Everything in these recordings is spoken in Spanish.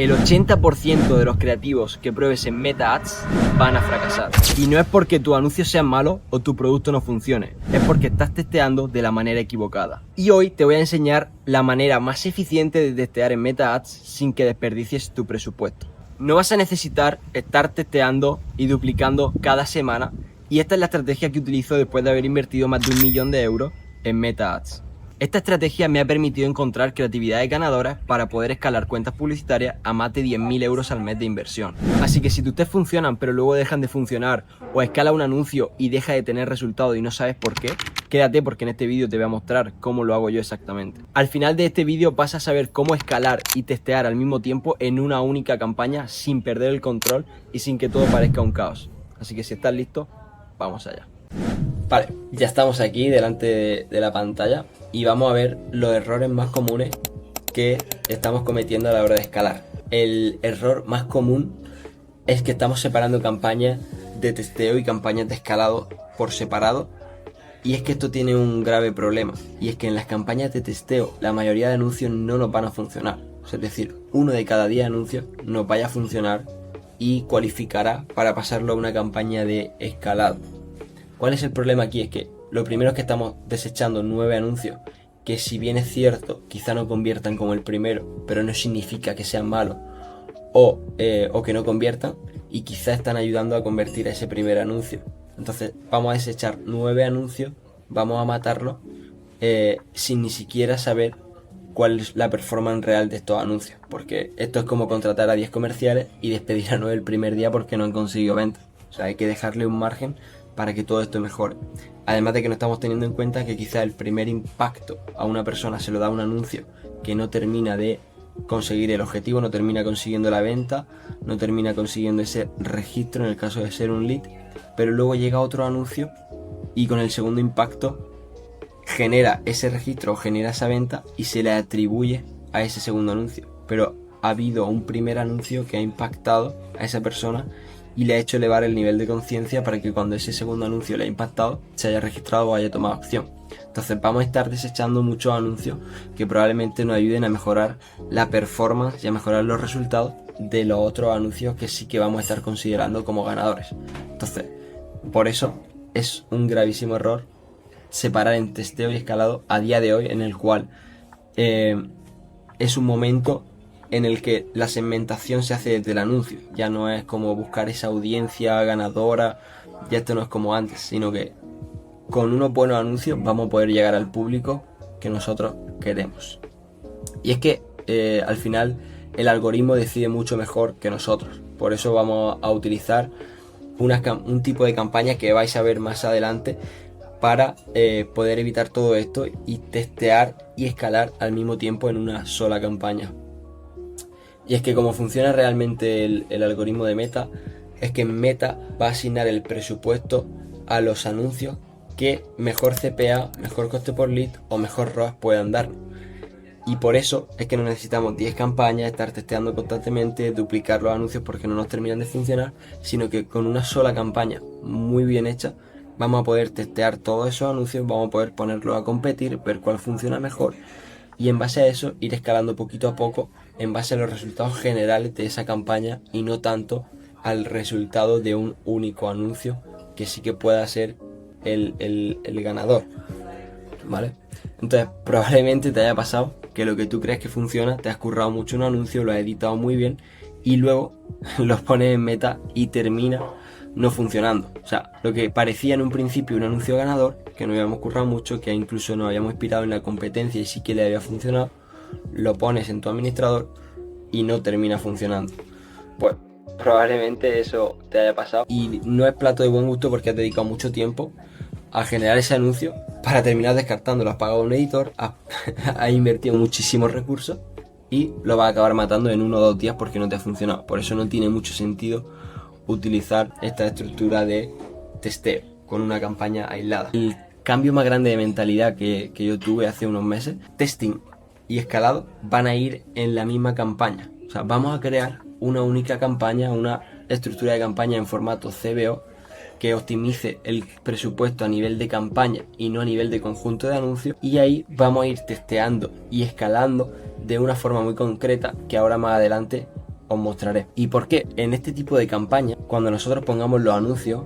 El 80% de los creativos que pruebes en Meta Ads van a fracasar. Y no es porque tu anuncio sea malo o tu producto no funcione, es porque estás testeando de la manera equivocada. Y hoy te voy a enseñar la manera más eficiente de testear en Meta Ads sin que desperdicies tu presupuesto. No vas a necesitar estar testeando y duplicando cada semana, y esta es la estrategia que utilizo después de haber invertido más de 1 millón de euros en Meta Ads. Esta estrategia me ha permitido encontrar creatividades ganadoras para poder escalar cuentas publicitarias a más de 10.000 euros al mes de inversión. Así que si tus tests funcionan pero luego dejan de funcionar, o escala un anuncio y deja de tener resultados y no sabes por qué, quédate porque en este vídeo te voy a mostrar cómo lo hago yo exactamente. Al final de este vídeo vas a saber cómo escalar y testear al mismo tiempo en una única campaña sin perder el control y sin que todo parezca un caos. Así que si estás listo, vamos allá. Vale, ya estamos aquí delante de la pantalla y vamos a ver los errores más comunes que estamos cometiendo a la hora de escalar. El error más común es que estamos separando campañas de testeo y campañas de escalado por separado, y es que esto tiene un grave problema, y es que en las campañas de testeo la mayoría de anuncios no nos van a funcionar. Es decir, 1 de cada 10 anuncios nos vaya a funcionar y cualificará para pasarlo a una campaña de escalado. ¿Cuál es el problema aquí? Es que lo primero es que estamos desechando 9 anuncios que, si bien es cierto, quizá no conviertan como el primero, pero no significa que sean malos o que no conviertan, y quizá están ayudando a convertir a ese primer anuncio. Entonces vamos a desechar 9 anuncios, vamos a matarlos sin ni siquiera saber cuál es la performance real de estos anuncios, porque esto es como contratar a 10 comerciales y despedir a 9 el primer día porque no han conseguido ventas. O sea, hay que dejarle un margen para que todo esto mejore. Además de que no estamos teniendo en cuenta que quizá el primer impacto a una persona se lo da un anuncio que no termina de conseguir el objetivo, no termina consiguiendo la venta, no termina consiguiendo ese registro en el caso de ser un lead, pero luego llega otro anuncio y con el segundo impacto genera ese registro o genera esa venta y se le atribuye a ese segundo anuncio. Pero ha habido un primer anuncio que ha impactado a esa persona y le ha hecho elevar el nivel de conciencia para que cuando ese segundo anuncio le ha impactado se haya registrado o haya tomado acción. Entonces vamos a estar desechando muchos anuncios que probablemente nos ayuden a mejorar la performance y a mejorar los resultados de los otros anuncios que sí que vamos a estar considerando como ganadores. Entonces, por eso es un gravísimo error separar en testeo y escalado a día de hoy, en el cual es un momento en el que la segmentación se hace desde el anuncio. Ya no es como buscar esa audiencia ganadora, ya esto no es como antes, sino que con unos buenos anuncios vamos a poder llegar al público que nosotros queremos. Y es que al final el algoritmo decide mucho mejor que nosotros. Por eso vamos a utilizar un tipo de campaña que vais a ver más adelante para poder evitar todo esto y testear y escalar al mismo tiempo en una sola campaña. Y es que como funciona realmente el algoritmo de Meta, es que Meta va a asignar el presupuesto a los anuncios que mejor CPA, mejor coste por lead o mejor ROAS puedan darnos. Y por eso es que no necesitamos 10 campañas, estar testeando constantemente, duplicar los anuncios porque no nos terminan de funcionar, sino que con una sola campaña muy bien hecha vamos a poder testear todos esos anuncios, vamos a poder ponerlos a competir, ver cuál funciona mejor, y en base a eso ir escalando poquito a poco en base a los resultados generales de esa campaña y no tanto al resultado de un único anuncio que sí que pueda ser el ganador, ¿vale? Entonces probablemente te haya pasado que lo que tú crees que funciona, te has currado mucho un anuncio, lo has editado muy bien y luego los pones en Meta y termina no funcionando. O sea, lo que parecía en un principio un anuncio ganador, que no habíamos currado mucho, que incluso nos habíamos inspirado en la competencia y sí que le había funcionado, lo pones en tu administrador y no termina funcionando. Pues probablemente eso te haya pasado y no es plato de buen gusto porque has dedicado mucho tiempo a generar ese anuncio para terminar descartándolo. Has pagado a un editor, has invertido muchísimos recursos y lo vas a acabar matando en 1 o 2 días porque no te ha funcionado. Por eso no tiene mucho sentido utilizar esta estructura de testeo con una campaña aislada. El cambio más grande de mentalidad que yo tuve hace unos meses, testing y escalado van a ir en la misma campaña. O sea, vamos a crear una única campaña, una estructura de campaña en formato CBO que optimice el presupuesto a nivel de campaña y no a nivel de conjunto de anuncios, y ahí vamos a ir testeando y escalando de una forma muy concreta que ahora más adelante os mostraré. ¿Y por qué? En este tipo de campaña, cuando nosotros pongamos los anuncios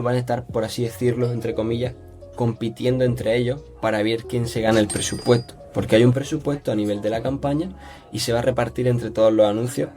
van a estar, por así decirlo, entre comillas, compitiendo entre ellos para ver quién se gana el presupuesto. Porque hay un presupuesto a nivel de la campaña y se va a repartir entre todos los anuncios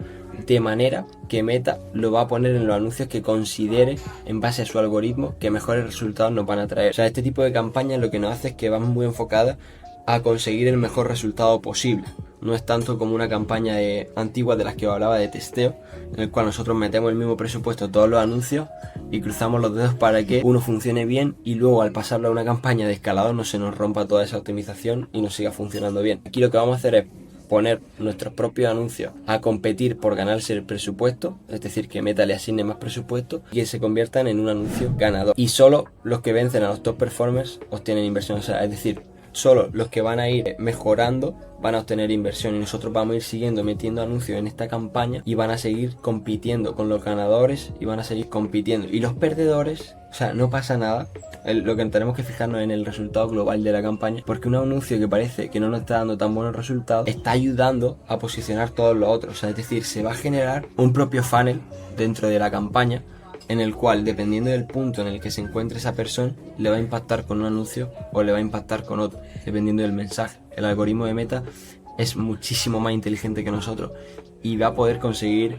de manera que Meta lo va a poner en los anuncios que considere, en base a su algoritmo, que mejores resultados nos van a traer. O sea, este tipo de campañas lo que nos hace es que van muy enfocadas a conseguir el mejor resultado posible. No es tanto como una campaña antigua de las que os hablaba de testeo, en el cual nosotros metemos el mismo presupuesto a todos los anuncios y cruzamos los dedos para que uno funcione bien y luego al pasarlo a una campaña de escalador no se nos rompa toda esa optimización y nos siga funcionando bien. Aquí lo que vamos a hacer es poner nuestros propios anuncios a competir por ganarse el presupuesto, es decir, que Meta le asigne más presupuesto y que se conviertan en un anuncio ganador. Y solo los que vencen a los top performers obtienen inversión, o sea, es decir, solo los que van a ir mejorando van a obtener inversión y nosotros vamos a ir siguiendo metiendo anuncios en esta campaña y van a seguir compitiendo con los ganadores y van a seguir compitiendo. Y los perdedores, o sea, no pasa nada. Lo que tenemos que fijarnos en el resultado global de la campaña, porque un anuncio que parece que no nos está dando tan buenos resultados está ayudando a posicionar todos los otros. O sea, es decir, se va a generar un propio funnel dentro de la campaña en el cual, dependiendo del punto en el que se encuentre esa persona, le va a impactar con un anuncio o le va a impactar con otro, dependiendo del mensaje. El algoritmo de Meta es muchísimo más inteligente que nosotros y va a poder conseguir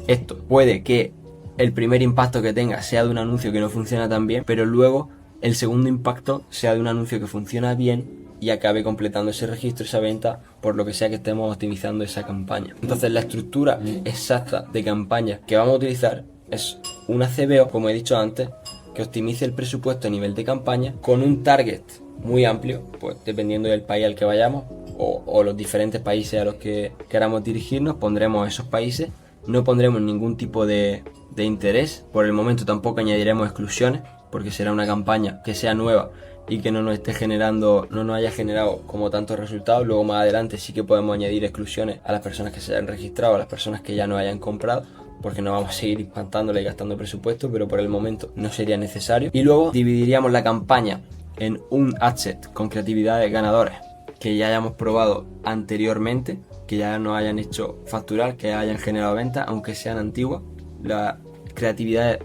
esto. Puede que el primer impacto que tenga sea de un anuncio que no funciona tan bien, pero luego el segundo impacto sea de un anuncio que funciona bien y acabe completando ese registro, esa venta, por lo que sea que estemos optimizando esa campaña. Entonces, la estructura exacta de campaña que vamos a utilizar es una CBO, como he dicho antes, que optimice el presupuesto a nivel de campaña con un target muy amplio, pues dependiendo del país al que vayamos o los diferentes países a los que queramos dirigirnos, pondremos esos países, no pondremos ningún tipo de interés, por el momento tampoco añadiremos exclusiones, porque será una campaña que sea nueva y que no nos esté generando, no nos haya generado como tantos resultados. Luego más adelante sí que podemos añadir exclusiones a las personas que se hayan registrado, a las personas que ya no hayan comprado, porque no vamos a seguir espantándole y gastando presupuesto, pero por el momento no sería necesario. Y luego dividiríamos la campaña en un adset con creatividades ganadores que ya hayamos probado anteriormente, que ya nos hayan hecho facturar, que hayan generado ventas, aunque sean antiguas, las creatividades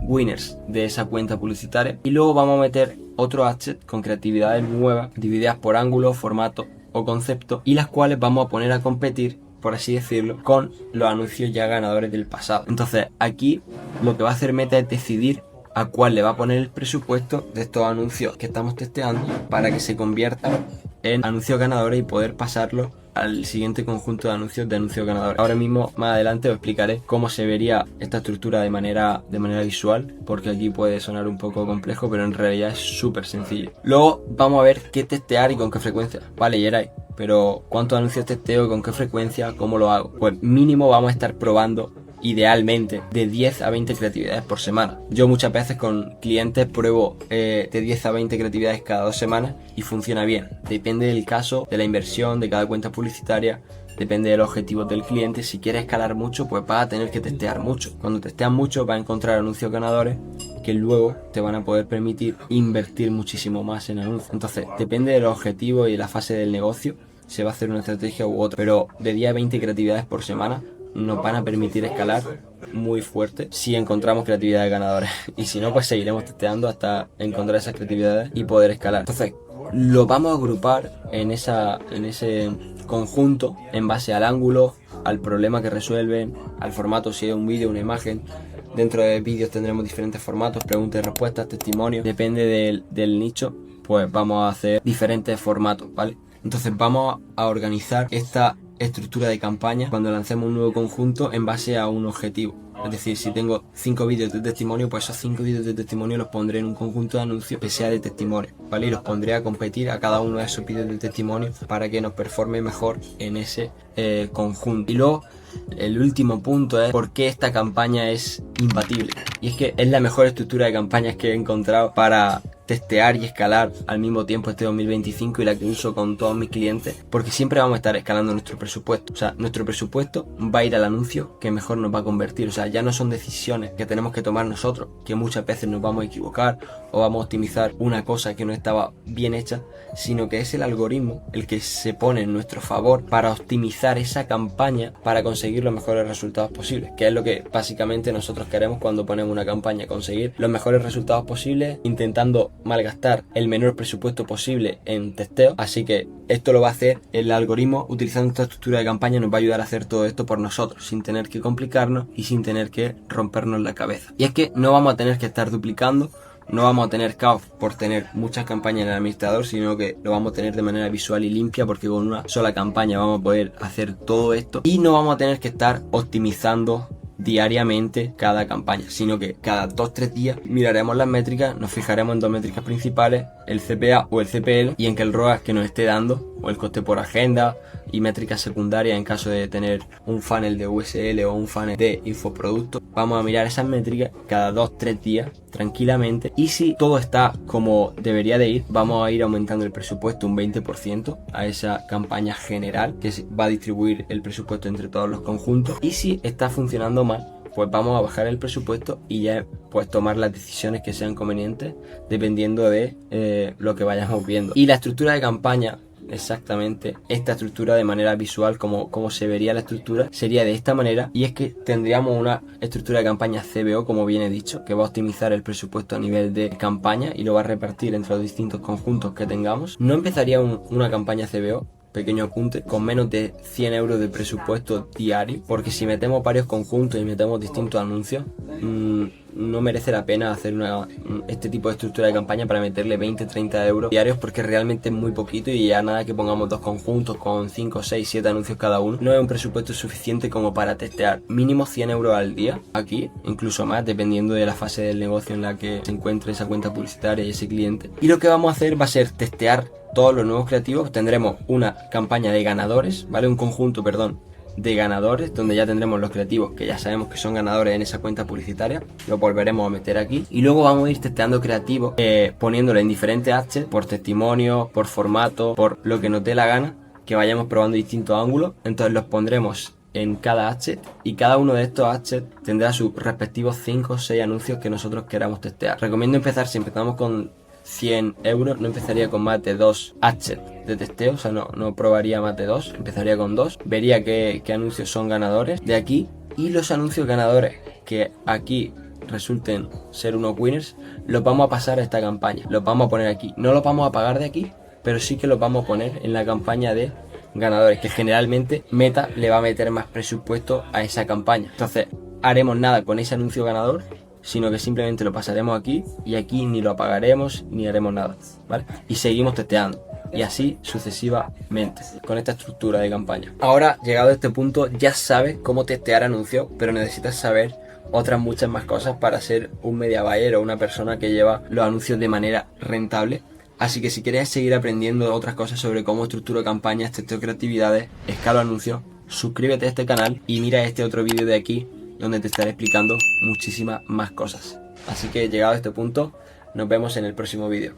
winners de esa cuenta publicitaria. Y luego vamos a meter otro adset con creatividades nuevas, divididas por ángulo, formato o concepto, y las cuales vamos a poner a competir, por así decirlo, con los anuncios ya ganadores del pasado. Entonces aquí lo que va a hacer Meta es decidir a cuál le va a poner el presupuesto de estos anuncios que estamos testeando para que se conviertan en anuncios ganadores y poder pasarlo al siguiente conjunto de anuncios ganadores. Ahora mismo, más adelante, os explicaré cómo se vería esta estructura de manera visual, porque aquí puede sonar un poco complejo, pero en realidad es súper sencillo. Luego vamos a ver qué testear y con qué frecuencia. Vale, Yeray, pero ¿cuántos anuncios testeo y con qué frecuencia? ¿Cómo lo hago? Pues mínimo vamos a estar probando, idealmente, de 10 a 20 creatividades por semana. Yo muchas veces con clientes pruebo de 10 a 20 creatividades cada 2 semanas y funciona bien. Depende del caso, de la inversión, de cada cuenta publicitaria, depende de los objetivos del cliente. Si quieres escalar mucho, pues vas a tener que testear mucho. Cuando testeas mucho vas a encontrar anuncios ganadores que luego te van a poder permitir invertir muchísimo más en anuncios. Entonces, depende de los objetivos y de la fase del negocio, se va a hacer una estrategia u otra. Pero de 10 a 20 creatividades por semana nos van a permitir escalar muy fuerte si encontramos creatividades ganadoras, y si no, pues seguiremos testeando hasta encontrar esas creatividades y poder escalar. Entonces lo vamos a agrupar en ese conjunto en base al ángulo, al problema que resuelven, al formato, si es un vídeo o una imagen. Dentro de vídeos tendremos diferentes formatos, preguntas y respuestas, testimonios. Depende del nicho, pues vamos a hacer diferentes formatos, ¿vale? Entonces vamos a organizar esta estructura de campaña cuando lancemos un nuevo conjunto en base a un objetivo. Es decir, si tengo 5 vídeos de testimonio, pues esos 5 vídeos de testimonio los pondré en un conjunto de anuncios que sea de testimonio, ¿vale? Y los pondré a competir a cada uno de esos vídeos de testimonio para que nos performe mejor en ese conjunto. Y luego, el último punto es por qué esta campaña es imbatible. Y es que es la mejor estructura de campañas que he encontrado para testear y escalar al mismo tiempo este 2025 y la que uso con todos mis clientes, porque siempre vamos a estar escalando nuestro presupuesto. O sea, nuestro presupuesto va a ir al anuncio que mejor nos va a convertir. O sea, ya no son decisiones que tenemos que tomar nosotros, que muchas veces nos vamos a equivocar o vamos a optimizar una cosa que no estaba bien hecha, sino que es el algoritmo el que se pone en nuestro favor para optimizar esa campaña para conseguir los mejores resultados posibles, que es lo que básicamente nosotros queremos cuando ponemos una campaña: conseguir los mejores resultados posibles intentando malgastar el menor presupuesto posible en testeo. Así que esto lo va a hacer el algoritmo utilizando esta estructura de campaña, nos va a ayudar a hacer todo esto por nosotros sin tener que complicarnos y sin tener que rompernos la cabeza. Y es que no vamos a tener que estar duplicando, no vamos a tener caos por tener muchas campañas en el administrador, sino que lo vamos a tener de manera visual y limpia, porque con una sola campaña vamos a poder hacer todo esto y no vamos a tener que estar optimizando diariamente cada campaña, sino que cada 2-3 días miraremos las métricas, nos fijaremos en dos métricas principales, el CPA o el CPL, y en que el ROAS que nos esté dando, o el coste por agenda, y métricas secundarias en caso de tener un funnel de USL o un funnel de infoproductos. Vamos a mirar esas métricas cada 2-3 días tranquilamente, y si todo está como debería de ir, vamos a ir aumentando el presupuesto un 20% a esa campaña general que va a distribuir el presupuesto entre todos los conjuntos, y si está funcionando mal, pues vamos a bajar el presupuesto y ya pues tomar las decisiones que sean convenientes dependiendo de lo que vayamos viendo. Y la estructura de campaña, exactamente esta estructura de manera visual, como se vería la estructura, sería de esta manera, y es que tendríamos una estructura de campaña CBO, como bien he dicho, que va a optimizar el presupuesto a nivel de campaña y lo va a repartir entre los distintos conjuntos que tengamos. No empezaría una campaña CBO, pequeño apunte, con menos de 100 euros de presupuesto diario, porque si metemos varios conjuntos y metemos distintos anuncios, no merece la pena hacer este tipo de estructura de campaña para meterle 20-30 euros diarios, porque realmente es muy poquito, y ya nada que pongamos dos conjuntos con 5, 6, 7 anuncios cada uno, no es un presupuesto suficiente como para testear. Mínimo 100 euros al día aquí, incluso más dependiendo de la fase del negocio en la que se encuentre esa cuenta publicitaria y ese cliente. Y lo que vamos a hacer va a ser testear todos los nuevos creativos. Tendremos una campaña de ganadores, ¿vale? Un conjunto, perdón, de ganadores, donde ya tendremos los creativos que ya sabemos que son ganadores en esa cuenta publicitaria. Lo volveremos a meter aquí y luego vamos a ir testeando creativos, poniéndolo en diferentes assets, por testimonio, por formato, por lo que nos dé la gana, que vayamos probando distintos ángulos. Entonces los pondremos en cada asset, y cada uno de estos assets tendrá sus respectivos 5 o 6 anuncios que nosotros queramos testear. Recomiendo empezar, si empezamos con 100 euros, no empezaría con más de 2 assets de testeo, o sea, no probaría más de 2, empezaría con 2, vería qué anuncios son ganadores de aquí, y los anuncios ganadores que aquí resulten ser unos winners, los vamos a pasar a esta campaña, los vamos a poner aquí, no los vamos a pagar de aquí, pero sí que los vamos a poner en la campaña de ganadores, que generalmente Meta le va a meter más presupuesto a esa campaña. Entonces haremos nada con ese anuncio ganador, sino que simplemente lo pasaremos aquí, y aquí ni lo apagaremos ni haremos nada, ¿vale? Y seguimos testeando, y así sucesivamente con esta estructura de campaña. Ahora, llegado a este punto, ya sabes cómo testear anuncios, pero necesitas saber otras muchas más cosas para ser un media buyer o una persona que lleva los anuncios de manera rentable. Así que si quieres seguir aprendiendo otras cosas sobre cómo estructuro campañas, testeo creatividades, escalo anuncios, suscríbete a este canal y mira este otro vídeo de aquí, donde te estaré explicando muchísimas más cosas. Así que llegado a este punto, nos vemos en el próximo vídeo.